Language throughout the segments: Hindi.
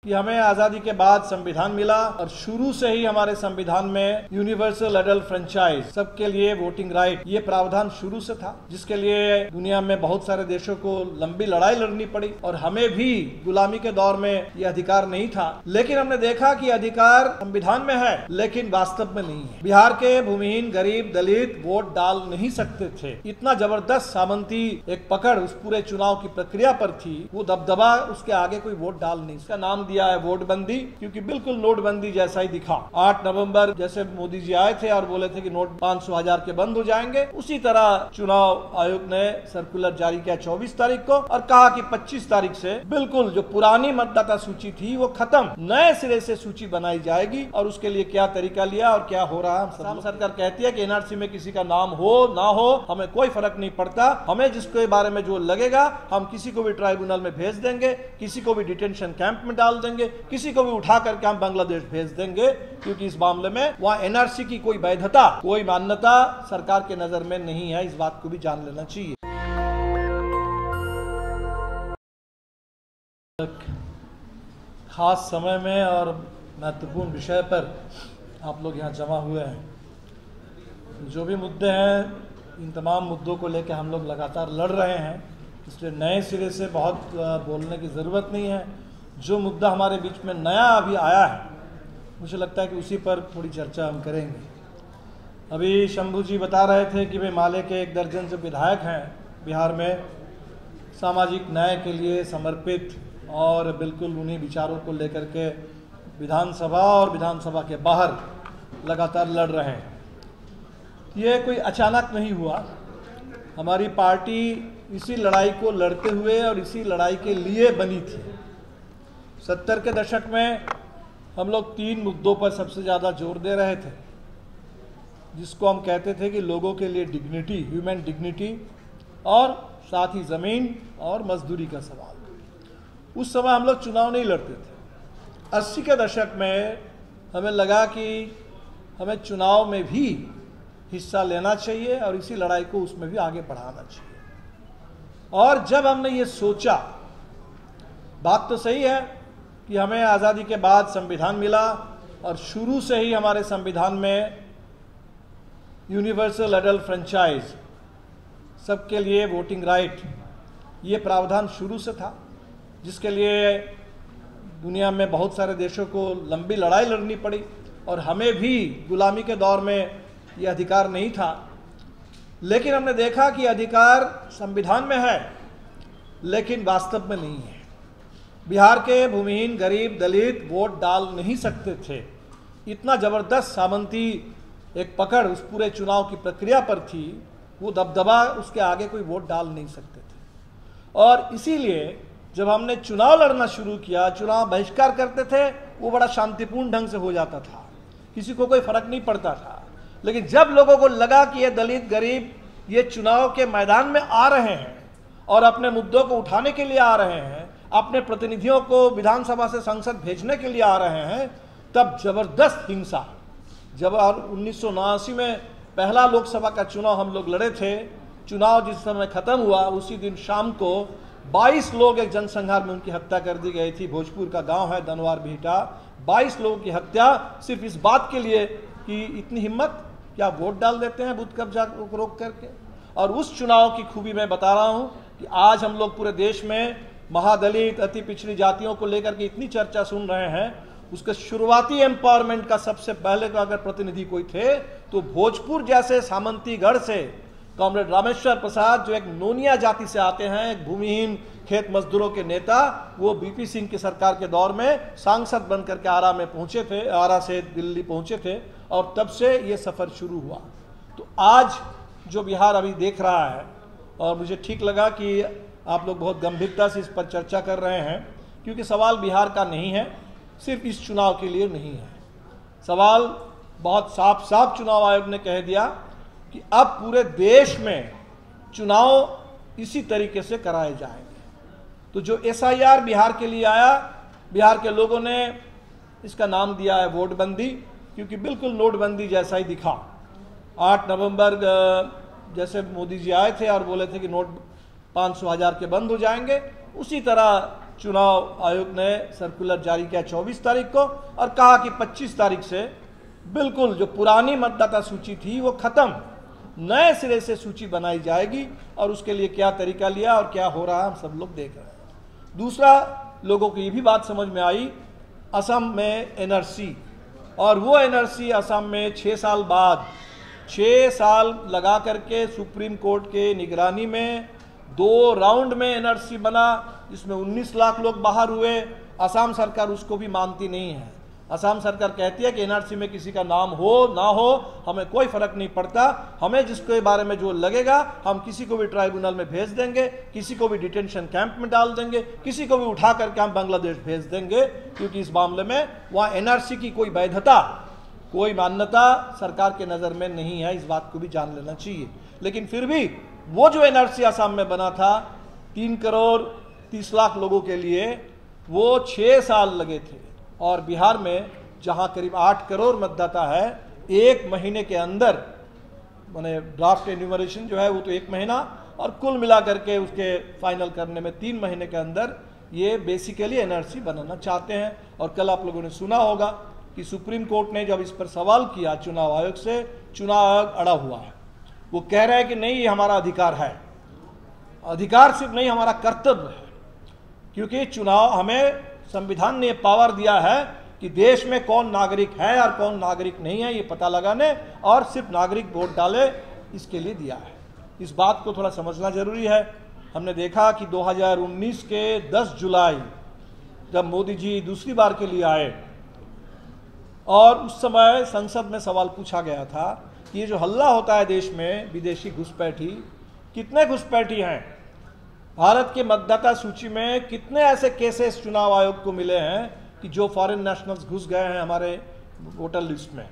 कि हमें आज़ादी के बाद संविधान मिला और शुरू से ही हमारे संविधान में यूनिवर्सल एडल्ट फ्रेंचाइज, सबके लिए वोटिंग राइट, ये प्रावधान शुरू से था, जिसके लिए दुनिया में बहुत सारे देशों को लंबी लड़ाई लड़नी पड़ी और हमें भी गुलामी के दौर में ये अधिकार नहीं था। लेकिन हमने देखा कि अधिकार संविधान में है लेकिन वास्तव में नहीं है। बिहार के भूमिहीन, गरीब, दलित वोट डाल नहीं सकते थे। इतना जबरदस्त सामंती एक पकड़ उस पूरे चुनाव की प्रक्रिया पर थी, वो दबदबा, उसके आगे कोई वोट डाल नहीं। इसका नाम दिया है वोटबंदी, क्योंकि बिल्कुल नोटबंदी जैसा ही दिखा। 8 नवंबर जैसे मोदी जी आए थे और बोले थे कि नोट 500,000 के बंद हो जाएंगे, उसी तरह चुनाव आयोग ने सर्कुलर जारी किया 24 तारीख को और कहा कि 25 तारीख से बिल्कुल जो पुरानी मतदाता सूची थी वो खत्म, नए सिरे से सूची बनाई जाएगी। और उसके लिए क्या तरीका लिया और क्या हो रहा है, सरकार कहती है कि एनआरसी में किसी का नाम हो ना हो हमें कोई फर्क नहीं पड़ता, हमें जिसके बारे में जो लगेगा हम किसी को भी ट्राइब्यूनल में भेज देंगे, किसी को भी डिटेंशन कैंप में डाल देंगे, किसी को भी उठा करके हम बांग्लादेश भेज देंगे, क्योंकि इस मामले में वहां एनआरसी की कोई वैधता, कोई मान्यता सरकार के नजर में नहीं है। इस बात को भी जान लेना चाहिए। खास समय में और महत्वपूर्ण विषय पर आप लोग यहाँ जमा हुए हैं। जो भी मुद्दे हैं, इन तमाम मुद्दों को लेकर हम लोग लगातार लड़ रहे हैं, इसलिए नए सिरे से बहुत बोलने की ज़रूरत नहीं है। जो मुद्दा हमारे बीच में नया अभी आया है, मुझे लगता है कि उसी पर थोड़ी चर्चा हम करेंगे। अभी शंभू जी बता रहे थे कि भाई माले के 1 दर्जन से विधायक हैं बिहार में, सामाजिक न्याय के लिए समर्पित और बिल्कुल उन्हीं विचारों को लेकर के विधानसभा और विधानसभा के बाहर लगातार लड़ रहे हैं। ये कोई अचानक नहीं हुआ। हमारी पार्टी इसी लड़ाई को लड़ते हुए और इसी लड़ाई के लिए बनी थी। 70 के दशक में हम लोग 3 मुद्दों पर सबसे ज़्यादा जोर दे रहे थे, जिसको हम कहते थे कि लोगों के लिए डिग्निटी, ह्यूमन डिग्निटी, और साथ ही ज़मीन और मजदूरी का सवाल। उस समय हम लोग चुनाव नहीं लड़ते थे। 80 के दशक में हमें लगा कि हमें चुनाव में भी हिस्सा लेना चाहिए और इसी लड़ाई को उसमें भी आगे बढ़ाना चाहिए। और जब हमने ये सोचा, बात तो सही है कि हमें आज़ादी के बाद संविधान मिला और शुरू से ही हमारे संविधान में यूनिवर्सल एडल्ट फ्रेंचाइज, सबके लिए वोटिंग राइट, ये प्रावधान शुरू से था, जिसके लिए दुनिया में बहुत सारे देशों को लंबी लड़ाई लड़नी पड़ी और हमें भी गुलामी के दौर में ये अधिकार नहीं था। लेकिन हमने देखा कि अधिकार संविधान में है लेकिन वास्तव में नहीं है। बिहार के भूमिहीन, गरीब, दलित वोट डाल नहीं सकते थे। इतना जबरदस्त सामंती एक पकड़ उस पूरे चुनाव की प्रक्रिया पर थी, वो दबदबा, उसके आगे कोई वोट डाल नहीं सकते थे। और इसीलिए जब हमने चुनाव लड़ना शुरू किया, चुनाव बहिष्कार करते थे, वो बड़ा शांतिपूर्ण ढंग से हो जाता था, किसी को कोई फर्क नहीं पड़ता था। लेकिन जब लोगों को लगा कि ये दलित, गरीब ये चुनाव के मैदान में आ रहे हैं और अपने मुद्दों को उठाने के लिए आ रहे हैं, अपने प्रतिनिधियों को विधानसभा से संसद भेजने के लिए आ रहे हैं, तब जबरदस्त हिंसा। जब 1979 में पहला लोकसभा का चुनाव हम लोग लड़े थे, चुनाव जिस समय खत्म हुआ उसी दिन शाम को 22 लोग एक जनसंहार में उनकी हत्या कर दी गई थी। भोजपुर का गांव है दनवार बिहटा, 22 लोगों की हत्या सिर्फ इस बात के लिए कि इतनी हिम्मत, क्या वोट डाल देते हैं बूथ कब्जा को रोक करके। और उस चुनाव की खूबी मैं बता रहा हूं कि आज हम लोग पूरे देश में महादलित, अति पिछड़ी जातियों को लेकर के इतनी चर्चा सुन रहे हैं। उसके शुरुआती एम्पावरमेंट का सबसे पहले का अगर प्रतिनिधि कोई थे तो भोजपुर जैसे सामंतीगढ़ से कॉमरेड रामेश्वर प्रसाद, जो एक नोनिया जाति से आते हैं, एक भूमिहीन खेत मजदूरों के नेता, वो बीपी सिंह की सरकार के दौर में सांसद बनकर के आरा में पहुंचे थे, आरा से दिल्ली पहुंचे थे और तब से ये सफ़र शुरू हुआ। तो आज जो बिहार अभी देख रहा है, और मुझे ठीक लगा कि आप लोग बहुत गंभीरता से इस पर चर्चा कर रहे हैं, क्योंकि सवाल बिहार का नहीं है, सिर्फ इस चुनाव के लिए नहीं है। सवाल बहुत साफ साफ चुनाव आयोग ने कह दिया कि अब पूरे देश में चुनाव इसी तरीके से कराए जाएंगे। तो जो SIR बिहार के लिए आया, बिहार के लोगों ने इसका नाम दिया है वोटबंदी, क्योंकि बिल्कुल नोटबंदी जैसा ही दिखा। 8 नवंबर जैसे मोदी जी आए थे और बोले थे कि नोट 500,000 के बंद हो जाएंगे, उसी तरह चुनाव आयोग ने सर्कुलर जारी किया 24 तारीख को और कहा कि 25 तारीख से बिल्कुल जो पुरानी मतदाता सूची थी वो खत्म, नए सिरे से सूची बनाई जाएगी और उसके लिए क्या तरीका लिया और क्या हो रहा है हम सब लोग देख रहे हैं। दूसरा, लोगों को ये भी बात समझ में आई असम में एनआरसी, और वो एनआरसी असम में 6 साल बाद 6 साल लगा करके सुप्रीम कोर्ट के निगरानी में 2 राउंड में एनआरसी बना, जिसमें 19 लाख लोग बाहर हुए। असम सरकार उसको भी मानती नहीं है। असम सरकार कहती है कि एनआरसी में किसी का नाम हो ना हो हमें कोई फर्क नहीं पड़ता, हमें जिसके बारे में जो लगेगा हम किसी को भी ट्राइब्यूनल में भेज देंगे, किसी को भी डिटेंशन कैंप में डाल देंगे, किसी को भी उठा करके हम बांग्लादेश भेज देंगे, क्योंकि इस मामले में वहाँ एनआरसी की कोई वैधता, कोई मान्यता सरकार के नज़र में नहीं है। इस बात को भी जान लेना चाहिए। लेकिन फिर भी वो जो एनआरसी असम में बना था 3 करोड़ 30 लाख लोगों के लिए, वो 6 साल लगे थे। और बिहार में जहां करीब 8 करोड़ मतदाता है, 1 महीने के अंदर, माने ड्राफ्ट एन्यूमरेशन जो है वो तो 1 महीना और कुल मिला करके उसके फाइनल करने में 3 महीने के अंदर ये बेसिकली एनआरसी बनाना चाहते हैं। और कल आप लोगों ने सुना होगा कि सुप्रीम कोर्ट ने जब इस पर सवाल किया चुनाव आयोग से, चुनाव आयोग अड़ा हुआ है। वो कह रहा है कि नहीं, ये हमारा अधिकार है, अधिकार सिर्फ नहीं हमारा कर्तव्य है, क्योंकि चुनाव हमें संविधान ने पावर दिया है कि देश में कौन नागरिक है और कौन नागरिक नहीं है ये पता लगाने, और सिर्फ नागरिक वोट डाले इसके लिए दिया है। इस बात को थोड़ा समझना जरूरी है। हमने देखा कि 2019 के 10 जुलाई जब मोदी जी दूसरी बार के लिए आए और उस समय संसद में सवाल पूछा गया था कि ये जो हल्ला होता है देश में विदेशी घुसपैठी, कितने घुसपैठी हैं, भारत के मतदाता सूची में कितने ऐसे केसेस चुनाव आयोग को मिले हैं कि जो फॉरेन नेशनल्स घुस गए हैं हमारे वोटर लिस्ट में।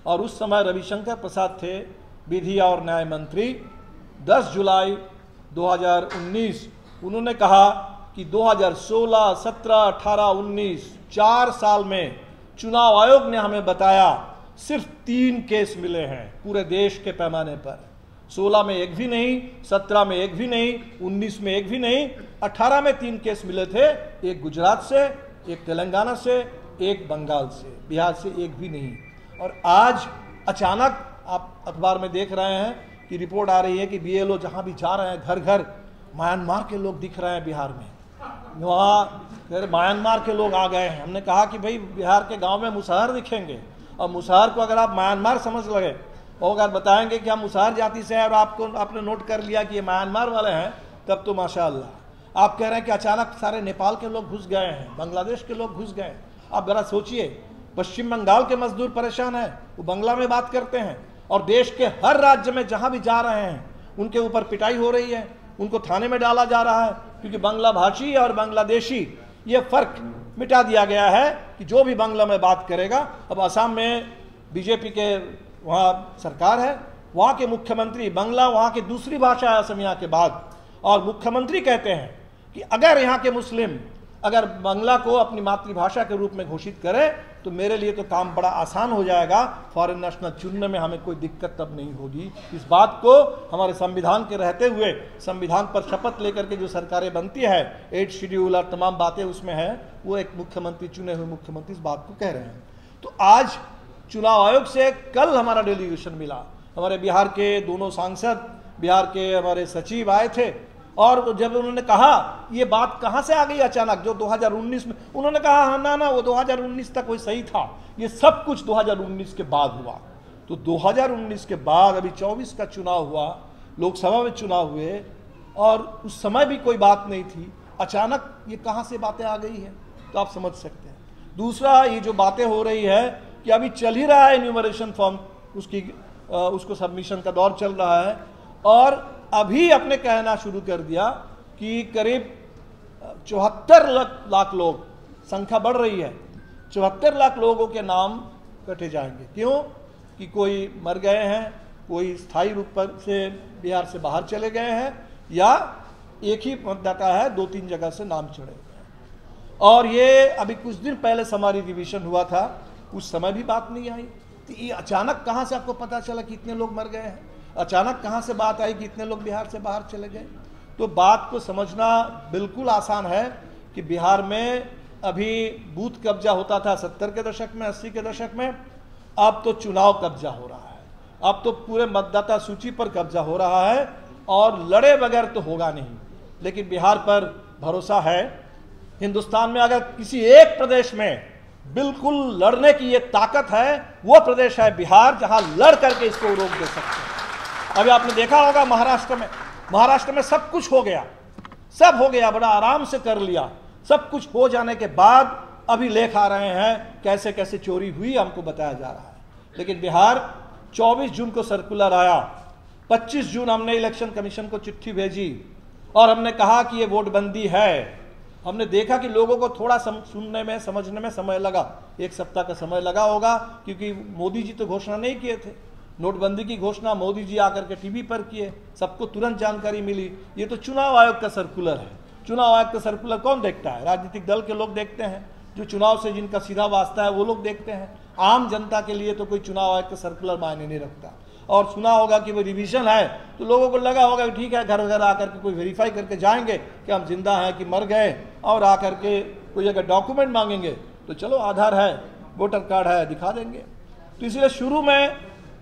और उस समय रविशंकर प्रसाद थे विधि और न्याय मंत्री। 10 जुलाई 2019 उन्होंने कहा कि 2016, 17, 18, 19 4 साल में चुनाव आयोग ने हमें बताया सिर्फ 3 केस मिले हैं पूरे देश के पैमाने पर। 16 में एक भी नहीं, 17 में एक भी नहीं, 19 में एक भी नहीं, 18 में 3 केस मिले थे, एक गुजरात से, एक तेलंगाना से, एक बंगाल से, बिहार से एक भी नहीं। और आज अचानक आप अखबार में देख रहे हैं कि रिपोर्ट आ रही है कि बीएलओ जहां भी जा रहे हैं घर घर म्यांमार के लोग दिख रहे हैं बिहार में। वहाँ फिर म्यांमार के लोग आ गए हैं। हमने कहा कि भाई बिहार के गाँव में मुसहर दिखेंगे, और मुसहर को अगर आप म्यांमार समझ लगे और अगर बताएंगे कि हम मुसहर जाति से हैं और आपने नोट कर लिया कि ये म्यांमार वाले हैं, तब तो माशाअल्लाह। आप कह रहे हैं कि अचानक सारे नेपाल के लोग घुस गए हैं, बांग्लादेश के लोग घुस गए। आप जरा सोचिए, पश्चिम बंगाल के मजदूर परेशान हैं, वो बांग्ला में बात करते हैं, और देश के हर राज्य में जहां भी जा रहे हैं उनके ऊपर पिटाई हो रही है, उनको थाने में डाला जा रहा है, क्योंकि बांग्ला भाषी और बांग्लादेशी ये फर्क मिटा दिया गया है कि जो भी बांग्ला में बात करेगा। अब असम में बीजेपी के वहाँ सरकार है, वहाँ के मुख्यमंत्री बांग्ला वहाँ की दूसरी भाषा है असमिया के बाद, और मुख्यमंत्री कहते हैं कि अगर यहाँ के मुस्लिम अगर बांग्ला को अपनी मातृभाषा के रूप में घोषित करें तो मेरे लिए तो काम बड़ा आसान हो जाएगा, फॉरेन नेशनल चुनने में हमें कोई दिक्कत तब नहीं होगी। इस बात को हमारे संविधान के रहते हुए, संविधान पर शपथ लेकर के जो सरकारें बनती है, 8 शेड्यूल और तमाम बातें उसमें है, वो एक मुख्यमंत्री, चुने हुए मुख्यमंत्री इस बात को कह रहे हैं। तो आज चुनाव आयोग से कल हमारा डेलीगेशन मिला, हमारे बिहार के दोनों सांसद, बिहार के हमारे सचिव आए थे, और जब उन्होंने कहा ये बात कहाँ से आ गई अचानक, जो 2019 में, उन्होंने कहा हाँ ना वो 2019 तक वही सही था, ये सब कुछ 2019 के बाद हुआ। तो 2019 के बाद अभी 24 का चुनाव हुआ, लोकसभा में चुनाव हुए, और उस समय भी कोई बात नहीं थी, अचानक ये कहाँ से बातें आ गई है, तो आप समझ सकते हैं। दूसरा, ये जो बातें हो रही है कि अभी चल ही रहा है एन्यूमरेशन फॉर्म, उसको सबमिशन का दौर चल रहा है, और अभी अपने कहना शुरू कर दिया कि करीब 74 लाख लोग, संख्या बढ़ रही है, 74 लाख लोगों के नाम कटे जाएंगे। क्यों? कि कोई मर गए हैं, कोई स्थायी रूप से बिहार से बाहर चले गए हैं, या एक ही मतदाता है 2-3 जगह से नाम चढ़े हुए हैं। और ये अभी कुछ दिन पहले समारी रिविजन हुआ था, उस समय भी बात नहीं आई। तो ये अचानक कहाँ से आपको पता चला कि इतने लोग मर गए हैं? अचानक कहाँ से बात आई कि इतने लोग बिहार से बाहर चले गए? तो बात को समझना बिल्कुल आसान है कि बिहार में अभी बूथ कब्जा होता था 70 के दशक में, 80 के दशक में, अब तो चुनाव कब्जा हो रहा है, अब तो पूरे मतदाता सूची पर कब्जा हो रहा है और लड़े बगैर तो होगा नहीं। लेकिन बिहार पर भरोसा है। हिंदुस्तान में अगर किसी एक प्रदेश में बिल्कुल लड़ने की ये ताकत है, वो प्रदेश है बिहार, जहां लड़ करके इसको रोक दे सकते हैं। अभी आपने देखा होगा महाराष्ट्र में सब कुछ हो गया, सब हो गया, बड़ा आराम से कर लिया। सब कुछ हो जाने के बाद अभी लेख आ रहे हैं कैसे कैसे चोरी हुई, हमको बताया जा रहा है। लेकिन बिहार 24 जून को सर्कुलर आया, 25 जून हमने इलेक्शन कमीशन को चिट्ठी भेजी और हमने कहा कि ये वोटबंदी है। हमने देखा कि लोगों को थोड़ा सुनने में, समझने में समय लगा, 1 सप्ताह का समय लगा होगा, क्योंकि मोदी जी तो घोषणा नहीं किए थे। नोटबंदी की घोषणा मोदी जी आकर के टीवी पर किए, सबको तुरंत जानकारी मिली। ये तो चुनाव आयोग का सर्कुलर है। चुनाव आयोग का सर्कुलर कौन देखता है? राजनीतिक दल के लोग देखते हैं, जो चुनाव से जिनका सीधा वास्ता है वो लोग देखते हैं। आम जनता के लिए तो कोई चुनाव आयोग का सर्कुलर मायने नहीं रखता। और सुना होगा कि वो रिवीजन है, तो लोगों को लगा होगा कि ठीक है, घर घर आकर के कोई वेरीफाई करके जाएंगे कि हम जिंदा हैं कि मर गए, और आकर के कोई अगर डॉक्यूमेंट मांगेंगे तो चलो आधार है, वोटर कार्ड है, दिखा देंगे। तो इसलिए शुरू में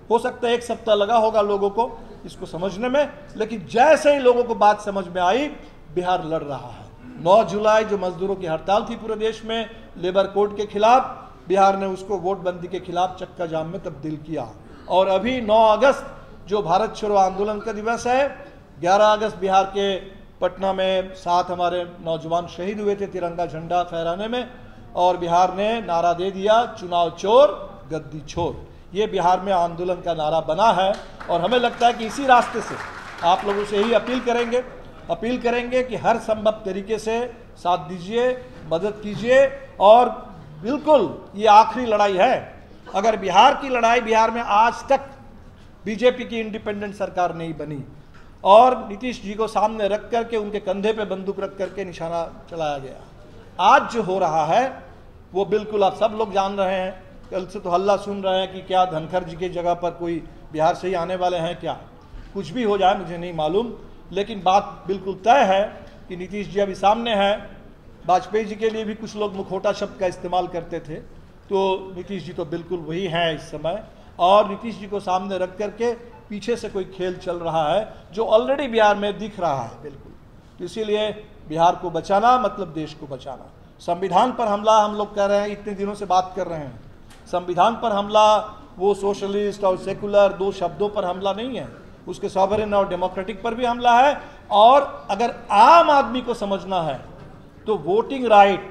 हो सकता है 1 सप्ताह लगा होगा लोगों को इसको समझने में, लेकिन जैसे ही लोगों को बात समझ में आई, बिहार लड़ रहा है। 9 जुलाई जो मजदूरों की हड़ताल थी पूरे देश में लेबर कोड के खिलाफ, बिहार ने उसको वोटबंदी के खिलाफ चक्का जाम में तब्दील किया। और अभी 9 अगस्त जो भारत छोड़ो आंदोलन का दिवस है, 11 अगस्त बिहार के पटना में 7 हमारे नौजवान शहीद हुए थे तिरंगा झंडा फहराने में, और बिहार ने नारा दे दिया, चुनाव चोर गद्दी छोर। ये बिहार में आंदोलन का नारा बना है। और हमें लगता है कि इसी रास्ते से आप लोगों से यही अपील करेंगे कि हर संभव तरीके से साथ दीजिए, मदद कीजिए। और बिल्कुल ये आखिरी लड़ाई है। अगर बिहार की लड़ाई, बिहार में आज तक बीजेपी की इंडिपेंडेंट सरकार नहीं बनी और नीतीश जी को सामने रख करके उनके कंधे पे बंदूक रख करके निशाना चलाया गया। आज जो हो रहा है वो बिल्कुल आप सब लोग जान रहे हैं। कल से तो हल्ला सुन रहे हैं कि क्या धनखड़ जी की जगह पर कोई बिहार से ही आने वाले हैं क्या। कुछ भी हो जाए मुझे नहीं मालूम, लेकिन बात बिल्कुल तय है कि नीतीश जी अभी सामने है। वाजपेयी जी के लिए भी कुछ लोग मुखौटा शब्द का इस्तेमाल करते थे, तो नीतीश जी तो बिल्कुल वही हैं इस समय। और नीतीश जी को सामने रख करके पीछे से कोई खेल चल रहा है जो ऑलरेडी बिहार में दिख रहा है बिल्कुल। तो इसीलिए बिहार को बचाना मतलब देश को बचाना। संविधान पर हमला हम लोग कह रहे हैं, इतने दिनों से बात कर रहे हैं। संविधान पर हमला वो सोशलिस्ट और सेकुलर 2 शब्दों पर हमला नहीं है, उसके सॉवरेन और डेमोक्रेटिक पर भी हमला है। और अगर आम आदमी को समझना है तो वोटिंग राइट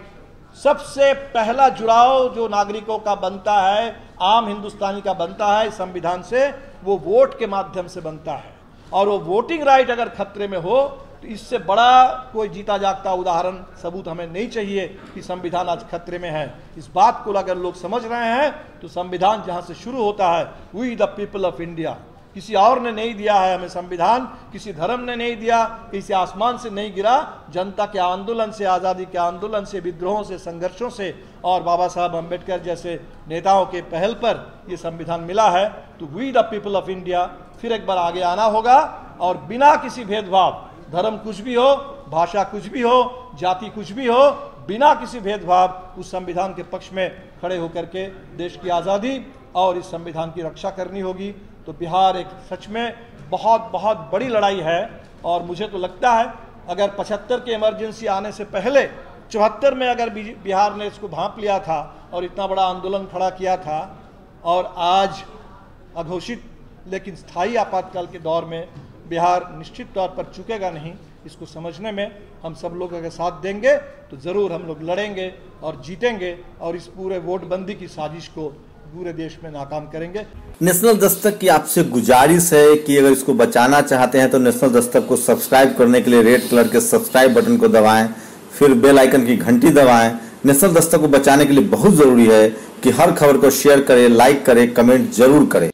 सबसे पहला जुड़ाव जो नागरिकों का बनता है, आम हिंदुस्तानी का बनता है संविधान से, वो वोट के माध्यम से बनता है। और वो वोटिंग राइट अगर खतरे में हो तो इससे बड़ा कोई जीता जागता उदाहरण सबूत हमें नहीं चाहिए कि संविधान आज खतरे में है। इस बात को अगर लोग समझ रहे हैं तो संविधान जहां से शुरू होता है, we the people of India, किसी और ने नहीं दिया है हमें संविधान, किसी धर्म ने नहीं दिया, किसी आसमान से नहीं गिरा। जनता के आंदोलन से, आज़ादी के आंदोलन से, विद्रोहों से, संघर्षों से और बाबा साहब अम्बेडकर जैसे नेताओं के पहल पर ये संविधान मिला है। तो we the people of India फिर एक बार आगे आना होगा और बिना किसी भेदभाव, धर्म कुछ भी हो, भाषा कुछ भी हो, जाति कुछ भी हो, बिना किसी भेदभाव उस संविधान के पक्ष में खड़े होकर के देश की आज़ादी और इस संविधान की रक्षा करनी होगी। तो बिहार एक सच में बहुत बहुत बड़ी लड़ाई है। और मुझे तो लगता है अगर 75 के इमरजेंसी आने से पहले 74 में अगर बिहार ने इसको भांप लिया था और इतना बड़ा आंदोलन खड़ा किया था, और आज अघोषित लेकिन स्थायी आपातकाल के दौर में बिहार निश्चित तौर पर चुकेगा नहीं। इसको समझने में हम सब लोग अगर साथ देंगे तो ज़रूर हम लोग लड़ेंगे और जीतेंगे और इस पूरे वोटबंदी की साजिश को पूरे देश में नाकाम करेंगे। नेशनल दस्तक की आपसे गुजारिश है कि अगर इसको बचाना चाहते हैं तो नेशनल दस्तक को सब्सक्राइब करने के लिए रेड कलर के सब्सक्राइब बटन को दबाएं, फिर बेल आइकन की घंटी दबाएं। नेशनल दस्तक को बचाने के लिए बहुत जरूरी है कि हर खबर को शेयर करें, लाइक करें, कमेंट जरूर करें।